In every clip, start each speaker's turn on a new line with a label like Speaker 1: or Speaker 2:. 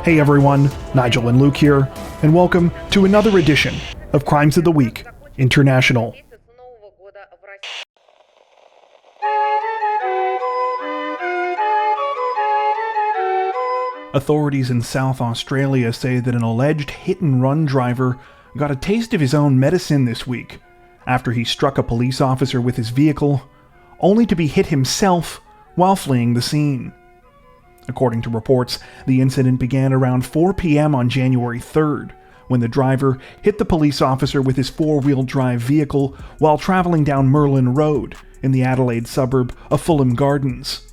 Speaker 1: Hey everyone, Nigel and Luke here, and welcome to another edition of Crimes of the Week International. Authorities in South Australia say that an alleged hit-and-run driver got a taste of his own medicine this week after he struck a police officer with his vehicle, only to be hit himself while fleeing the scene. According to reports, the incident began around 4 p.m. on January 3rd, when the driver hit the police officer with his four-wheel drive vehicle while traveling down Merlin Road in the Adelaide suburb of Fulham Gardens.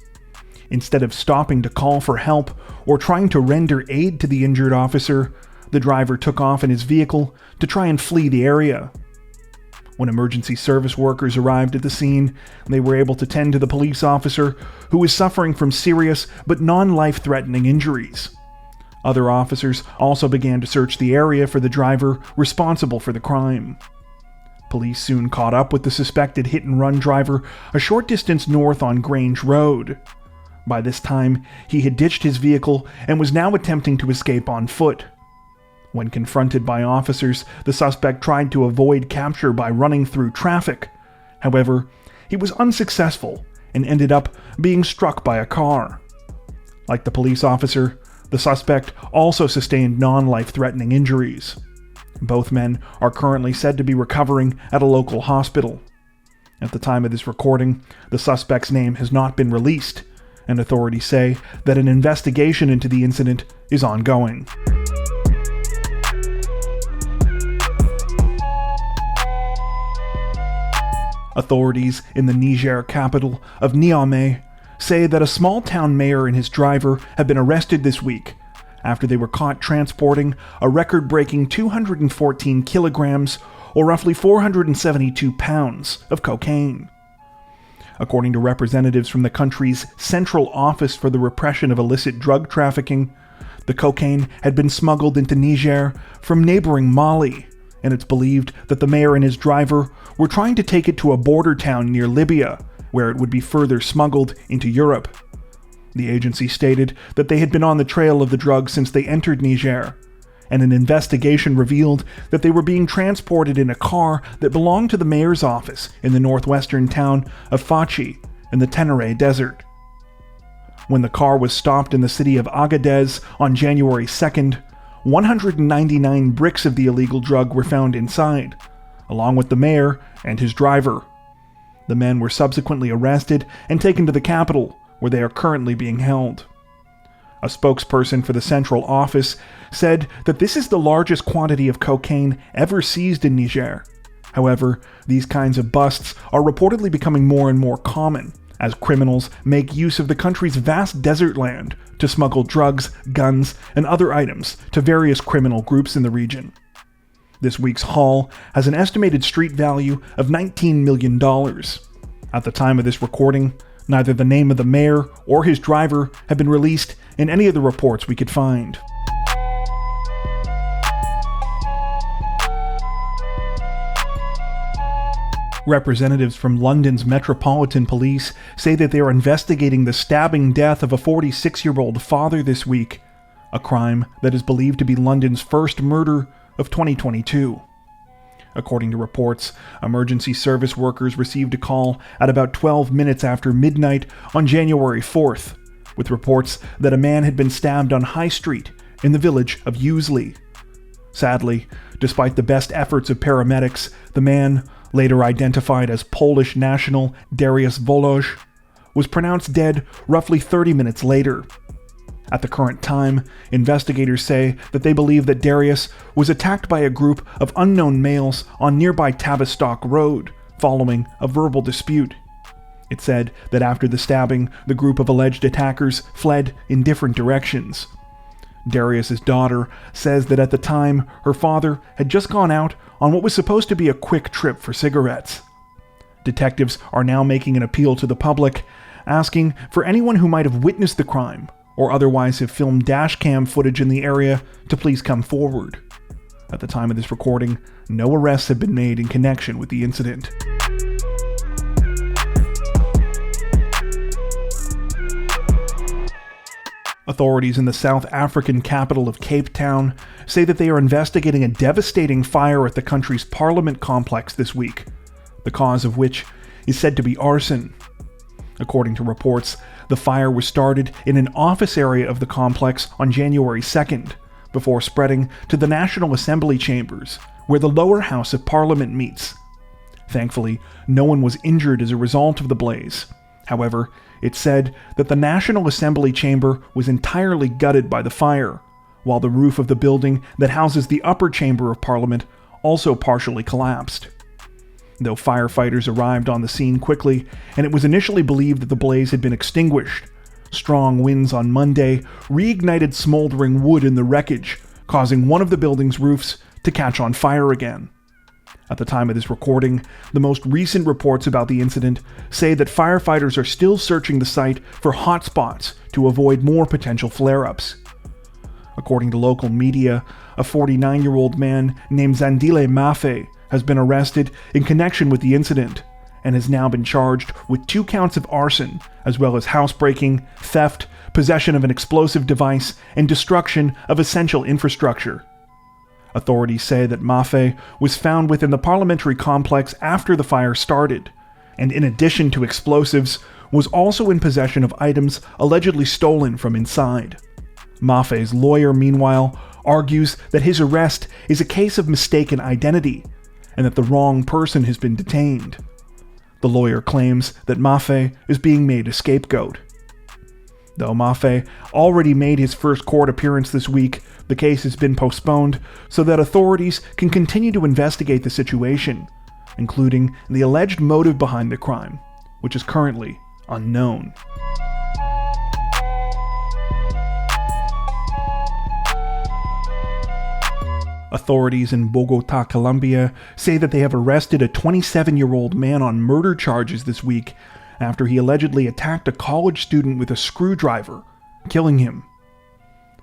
Speaker 1: Instead of stopping to call for help or trying to render aid to the injured officer, the driver took off in his vehicle to try and flee the area. When emergency service workers arrived at the scene, they were able to tend to the police officer, who was suffering from serious but non-life-threatening injuries. Other officers also began to search the area for the driver responsible for the crime. Police soon caught up with the suspected hit-and-run driver a short distance north on Grange Road. By this time, he had ditched his vehicle and was now attempting to escape on foot. When confronted by officers, the suspect tried to avoid capture by running through traffic. However, he was unsuccessful and ended up being struck by a car. Like the police officer, the suspect also sustained non-life-threatening injuries. Both men are currently said to be recovering at a local hospital. At the time of this recording, the suspect's name has not been released, and authorities say that an investigation into the incident is ongoing. Authorities in the Niger capital of Niamey say that a small-town mayor and his driver have been arrested this week after they were caught transporting a record-breaking 214 kilograms, or roughly 472 pounds, of cocaine. According to representatives from the country's Central Office for the Repression of Illicit Drug Trafficking, the cocaine had been smuggled into Niger from neighboring Mali, and it's believed that the mayor and his driver were trying to take it to a border town near Libya, where it would be further smuggled into Europe. The agency stated that they had been on the trail of the drugs since they entered Niger, and an investigation revealed that they were being transported in a car that belonged to the mayor's office in the northwestern town of Fachi in the Tenere Desert. When the car was stopped in the city of Agadez on January 2nd, 199 bricks of the illegal drug were found inside, along with the mayor and his driver. The men were subsequently arrested and taken to the capital, where they are currently being held. A spokesperson for the Central Office said that this is the largest quantity of cocaine ever seized in Niger. However, these kinds of busts are reportedly becoming more and more common, as criminals make use of the country's vast desert land to smuggle drugs, guns, and other items to various criminal groups in the region. This week's haul has an estimated street value of $19 million. At the time of this recording, neither the name of the mayor or his driver have been released in any of the reports we could find. Representatives from London's Metropolitan Police say that they are investigating the stabbing death of a 46-year-old father this week, a crime that is believed to be London's first murder of 2022. According to reports, emergency service workers received a call at about 12 minutes after midnight on January 4th, with reports that a man had been stabbed on High Street in the village of Useley. Sadly, despite the best efforts of paramedics, the man, later identified as Polish national Dariusz Wolojs, was pronounced dead roughly 30 minutes later. At the current time, investigators say that they believe that Dariusz was attacked by a group of unknown males on nearby Tavistock Road, following a verbal dispute. It said that after the stabbing, the group of alleged attackers fled in different directions. Dariusz's daughter says that at the time, her father had just gone out on what was supposed to be a quick trip for cigarettes. Detectives are now making an appeal to the public, asking for anyone who might have witnessed the crime or otherwise have filmed dashcam footage in the area to please come forward. At the time of this recording, no arrests have been made in connection with the incident. Authorities in the South African capital of Cape Town say that they are investigating a devastating fire at the country's parliament complex this week, the cause of which is said to be arson. According to reports, the fire was started in an office area of the complex on January 2nd, before spreading to the National Assembly chambers, where the lower house of Parliament meets. Thankfully, no one was injured as a result of the blaze. However, it's said that the National Assembly chamber was entirely gutted by the fire, while the roof of the building that houses the upper chamber of Parliament also partially collapsed. Though firefighters arrived on the scene quickly, and it was initially believed that the blaze had been extinguished, strong winds on Monday reignited smoldering wood in the wreckage, causing one of the building's roofs to catch on fire again. At the time of this recording, the most recent reports about the incident say that firefighters are still searching the site for hotspots to avoid more potential flare-ups. According to local media, a 49-year-old man named Zandile Mafia has been arrested in connection with the incident and has now been charged with 2 counts of arson, as well as housebreaking, theft, possession of an explosive device, and destruction of essential infrastructure. Authorities say that Mafia was found within the parliamentary complex after the fire started, and in addition to explosives, was also in possession of items allegedly stolen from inside. Mafia's lawyer, meanwhile, argues that his arrest is a case of mistaken identity, and that the wrong person has been detained. The lawyer claims that Mafia is being made a scapegoat. Though Mafia already made his first court appearance this week, the case has been postponed so that authorities can continue to investigate the situation, including the alleged motive behind the crime, which is currently unknown. Authorities in Bogota, Colombia say that they have arrested a 27-year-old man on murder charges this week after he allegedly attacked a college student with a screwdriver, killing him.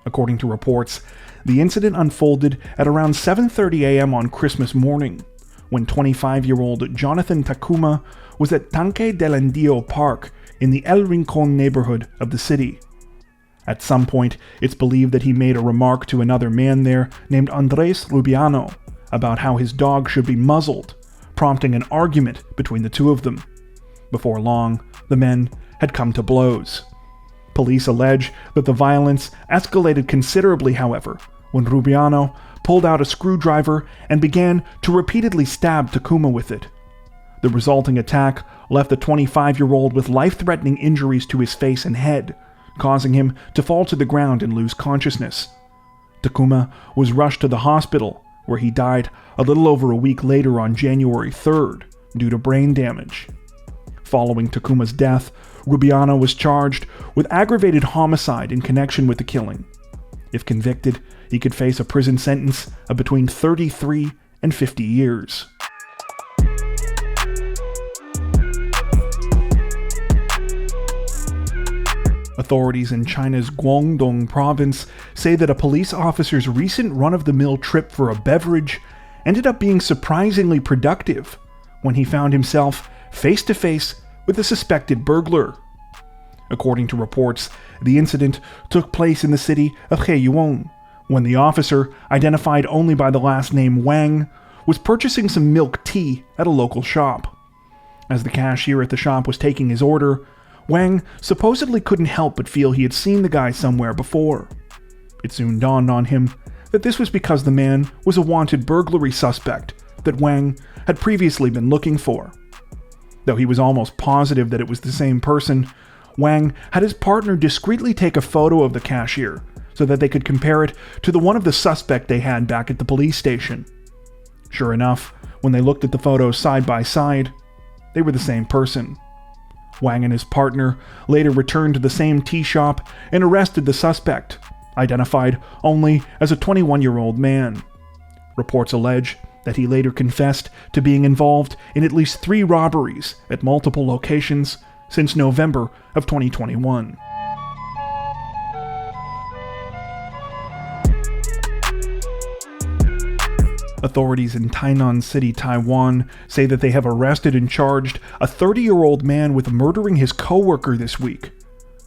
Speaker 1: According to reports, the incident unfolded at around 7:30 a.m. on Christmas morning, when 25-year-old Jonathan Takuma was at Tanque del Indio Park in the El Rincon neighborhood of the city. At some point, it's believed that he made a remark to another man there named Andres Rubiano about how his dog should be muzzled, prompting an argument between the two of them. Before long, the men had come to blows. Police allege that the violence escalated considerably, however, when Rubiano pulled out a screwdriver and began to repeatedly stab Takuma with it. The resulting attack left the 25-year-old with life-threatening injuries to his face and head, causing him to fall to the ground and lose consciousness. Takuma was rushed to the hospital, where he died a little over a week later on January 3rd due to brain damage. Following Takuma's death, Rubiano was charged with aggravated homicide in connection with the killing. If convicted, he could face a prison sentence of between 33 and 50 years. Authorities in China's Guangdong province say that a police officer's recent run-of-the-mill trip for a beverage ended up being surprisingly productive when he found himself face-to-face with a suspected burglar. According to reports, the incident took place in the city of Heiyuan, when the officer, identified only by the last name Wang, was purchasing some milk tea at a local shop. As the cashier at the shop was taking his order, Wang supposedly couldn't help but feel he had seen the guy somewhere before. It soon dawned on him that this was because the man was a wanted burglary suspect that Wang had previously been looking for. Though he was almost positive that it was the same person, Wang had his partner discreetly take a photo of the cashier so that they could compare it to the one of the suspect they had back at the police station. Sure enough, when they looked at the photos side by side, they were the same person. Wang and his partner later returned to the same tea shop and arrested the suspect, identified only as a 21-year-old man. Reports allege that he later confessed to being involved in at least 3 robberies at multiple locations since November of 2021. Authorities in Tainan City, Taiwan, say that they have arrested and charged a 30-year-old man with murdering his co-worker this week.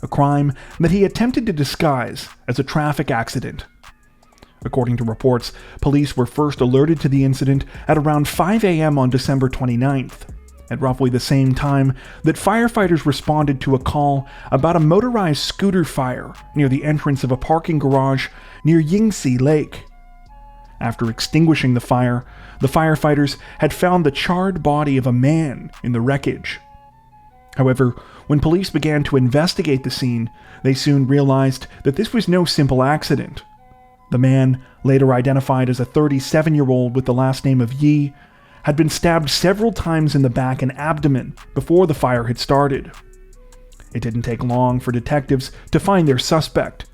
Speaker 1: a crime that he attempted to disguise as a traffic accident. According to reports, police were first alerted to the incident at around 5 a.m. on December 29th, at roughly the same time that firefighters responded to a call about a motorized scooter fire near the entrance of a parking garage near Yingxi Lake. After extinguishing the fire, the firefighters had found the charred body of a man in the wreckage. However, when police began to investigate the scene, they soon realized that this was no simple accident. The man, later identified as a 37-year-old with the last name of Yi, had been stabbed several times in the back and abdomen before the fire had started. It didn't take long for detectives to find their suspect,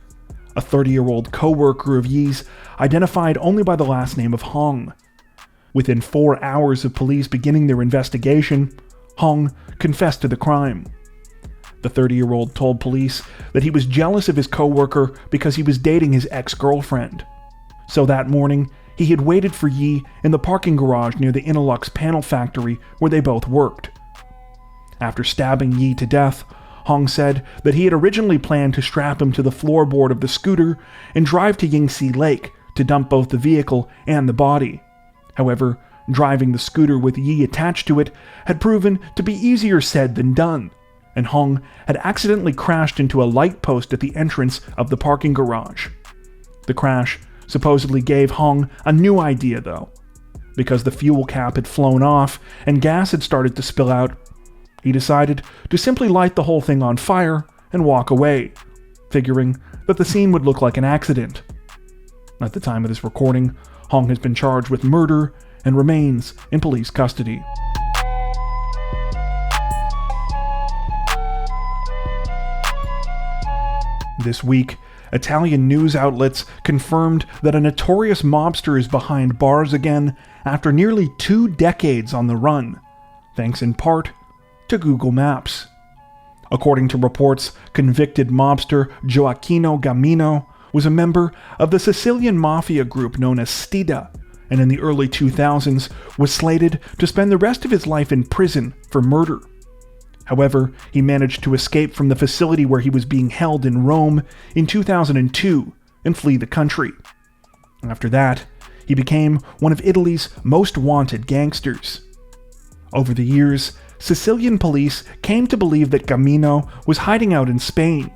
Speaker 1: a 30-year-old co-worker of Yi's identified only by the last name of Hong. Within 4 hours of police beginning their investigation, Hong confessed to the crime. The 30-year-old told police that he was jealous of his co-worker because he was dating his ex-girlfriend. So that morning, he had waited for Yi in the parking garage near the Innolux panel factory where they both worked. After stabbing Yi to death, Hong said that he had originally planned to strap him to the floorboard of the scooter and drive to Yingxi Lake to dump both the vehicle and the body. However, driving the scooter with Yi attached to it had proven to be easier said than done, and Hong had accidentally crashed into a light post at the entrance of the parking garage. The crash supposedly gave Hong a new idea, though. Because the fuel cap had flown off and gas had started to spill out, he decided to simply light the whole thing on fire and walk away, figuring that the scene would look like an accident. At the time of this recording, Hong has been charged with murder and remains in police custody. This week, Italian news outlets confirmed that a notorious mobster is behind bars again after nearly 2 decades on the run, thanks in part to Google Maps. According to reports, convicted mobster Gioacchino Gamino was a member of the Sicilian Mafia group known as Stida, and in the early 2000s was slated to spend the rest of his life in prison for murder. However, he managed to escape from the facility where he was being held in Rome in 2002 and flee the country. After that, he became one of Italy's most wanted gangsters. Over the years, Sicilian police came to believe that Gamino was hiding out in Spain.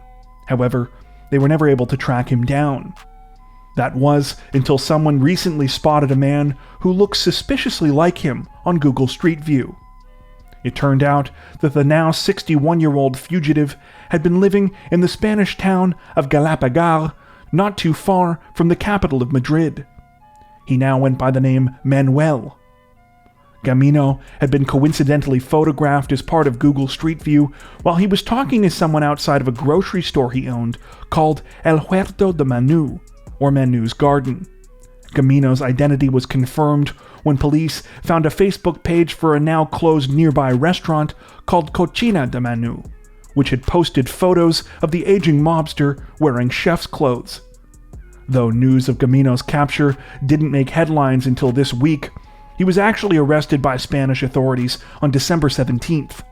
Speaker 1: However, they were never able to track him down. That was until someone recently spotted a man who looked suspiciously like him on Google Street View. It turned out that the now 61-year-old fugitive had been living in the Spanish town of Galapagar, not too far from the capital of Madrid. He now went by the name Manuel. Gamino had been coincidentally photographed as part of Google Street View while he was talking to someone outside of a grocery store he owned called El Huerto de Manu, or Manu's Garden. Gamino's identity was confirmed when police found a Facebook page for a now closed nearby restaurant called Cocina de Manu, which had posted photos of the aging mobster wearing chef's clothes. Though news of Gamino's capture didn't make headlines until this week, he was actually arrested by Spanish authorities on December 17th.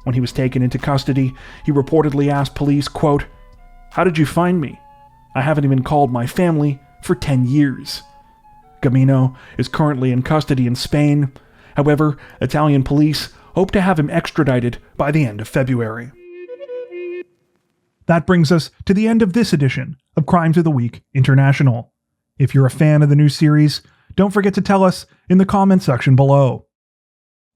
Speaker 1: When he was taken into custody, he reportedly asked police, quote, "How did you find me? I haven't even called my family for 10 years. Gamino is currently in custody in Spain. However, Italian police hope to have him extradited by the end of February. That brings us to the end of this edition of Crimes of the Week International. If you're a fan of the new series, don't forget to tell us in the comments section below.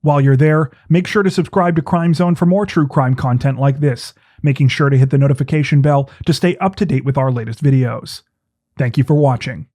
Speaker 1: While you're there, make sure to subscribe to Crime Zone for more true crime content like this, making sure to hit the notification bell to stay up to date with our latest videos. Thank you for watching.